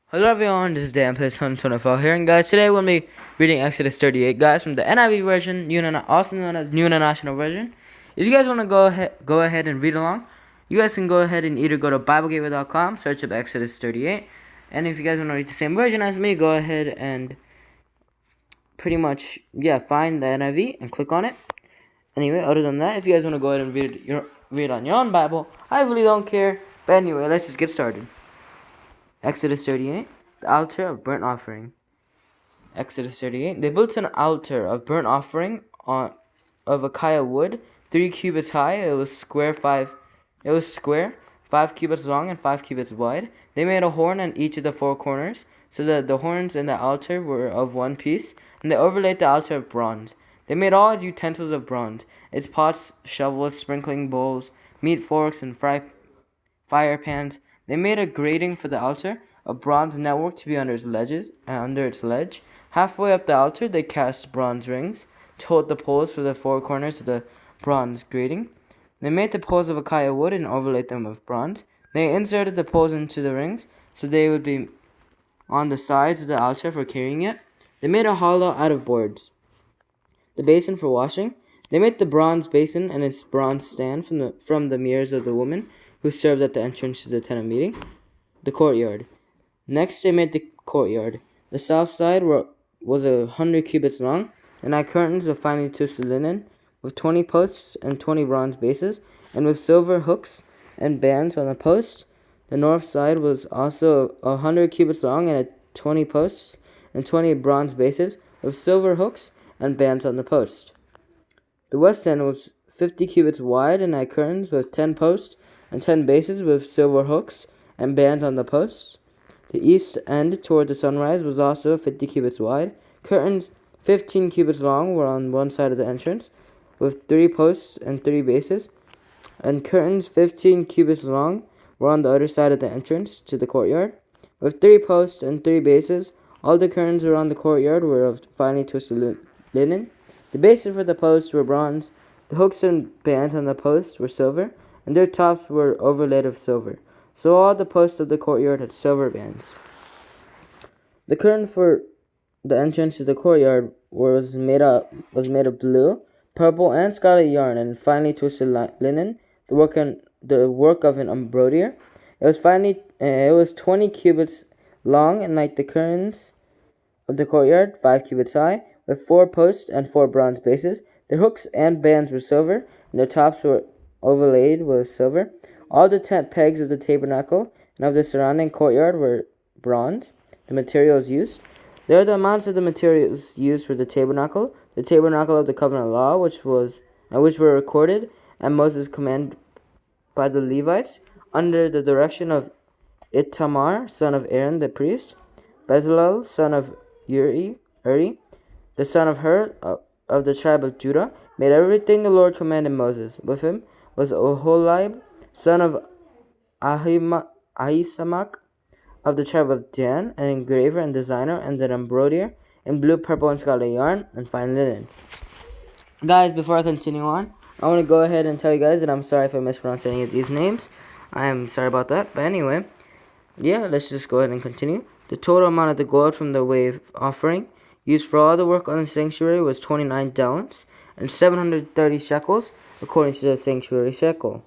Hello everyone, this is Dan Place 124 here, and guys, today we'll be reading Exodus 38, guys, from the NIV version, also known as New International Version. If you guys want to go ahead and read along, you guys can go ahead and either go to BibleGateway.com, search up Exodus 38, and if you guys want to read the same version as me, go ahead and pretty much, find the NIV and click on it. Anyway, other than that, if you guys want to go ahead and read on your own Bible, I really don't care. But anyway, let's just get started. Exodus 38, the altar of burnt offering. Exodus 38, they built an altar of burnt offering of acacia wood, 3 cubits high. It was square, 5 cubits long and 5 cubits wide. They made a horn on each of the 4 corners, so that the horns in the altar were of one piece, and they overlaid the altar of bronze. They made all its utensils of bronze, its pots, shovels, sprinkling bowls, meat forks, and fire pans. They made a grating for the altar, a bronze network to be under its ledge. Halfway up the altar, they cast bronze rings to hold the poles for the 4 corners of the bronze grating. They made the poles of acacia wood and overlaid them with bronze. They inserted the poles into the rings, so they would be on the sides of the altar for carrying it. They made a hollow out of boards. The basin for washing. They made the bronze basin and its bronze stand from the mirrors of the women who served at the entrance to the tent of meeting, the courtyard. Next, they made the courtyard. The south side was 100 cubits long, and had curtains of finely twisted linen, with 20 posts and 20 bronze bases, and with silver hooks and bands on the posts. The north side was also 100 cubits long, and had 20 posts and 20 bronze bases, with silver hooks and bands on the post. The west end was 50 cubits wide, and had curtains with 10 posts and 10 bases with silver hooks and bands on the posts. The east end toward the sunrise was also 50 cubits wide. Curtains 15 cubits long were on one side of the entrance, with 3 posts and 3 bases, and curtains 15 cubits long were on the other side of the entrance to the courtyard, with 3 posts and 3 bases. All the curtains around the courtyard were of finely twisted linen. The bases for the posts were bronze. The hooks and bands on the posts were silver, and their tops were overlaid with silver. So all the posts of the courtyard had silver bands. The curtain for the entrance to the courtyard was made of blue, purple, and scarlet yarn and finely twisted linen, the work of an embroiderer. It was 20 cubits long, and like the curtains of the courtyard, 5 cubits high, with 4 posts and 4 bronze bases. Their hooks and bands were silver, and their tops were overlaid with silver. All the tent pegs of the tabernacle and of the surrounding courtyard were bronze. The materials used. There are the amounts of the materials used for the tabernacle of the covenant law, which were recorded, and Moses commanded by the Levites under the direction of Itamar, son of Aaron the priest, Bezalel, son of Uri, the son of Hur, of the tribe of Judah, made everything the Lord commanded Moses. With him was Oholiab, son of Ahisamach, of the tribe of Dan, an engraver and designer, and an embroiderer in blue, purple, and scarlet yarn, and fine linen. Guys, before I continue on, I want to go ahead and tell you guys that I'm sorry if I mispronounced any of these names. I am sorry about that. But anyway, let's just go ahead and continue. The total amount of the gold from the wave offering used for all the work on the sanctuary was 29 talents and 730 shekels, according to the sanctuary shekel.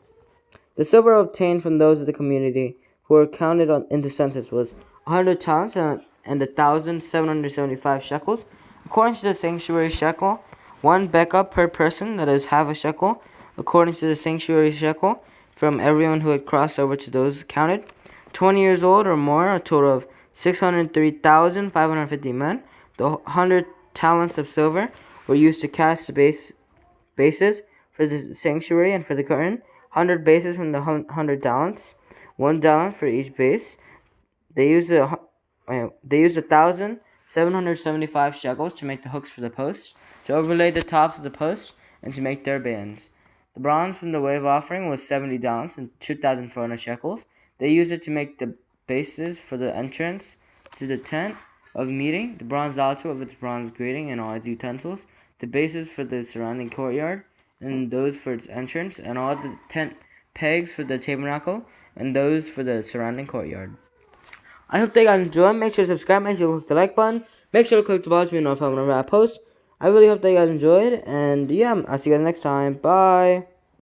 The silver obtained from those of the community who were counted in the census was 100 talents and 1,775 shekels, according to the sanctuary shekel. 1 bekah per person, that is half a shekel, according to the sanctuary shekel, from everyone who had crossed over to those counted. 20 years old or more, a total of 603,550 men. The 100 talents of silver were used to cast the bases for the sanctuary and for the curtain. 100 bases from the 100 talents, 1 talent for each base. They used 1,775 shekels to make the hooks for the posts, to overlay the tops of the posts, and to make their bands. The bronze from the wave offering was 70 talents and 2,400 shekels. They used it to make the bases for the entrance to the tent of meeting, the bronze altar with its bronze grating and all its utensils, the bases for the surrounding courtyard, and those for its entrance, and all the tent pegs for the tabernacle, and those for the surrounding courtyard. I hope that you guys enjoy. Make sure to subscribe. Make sure to click the like button. Make sure to click the bell to be notified whenever I post. I really hope that you guys enjoyed. And yeah, I'll see you guys next time. Bye.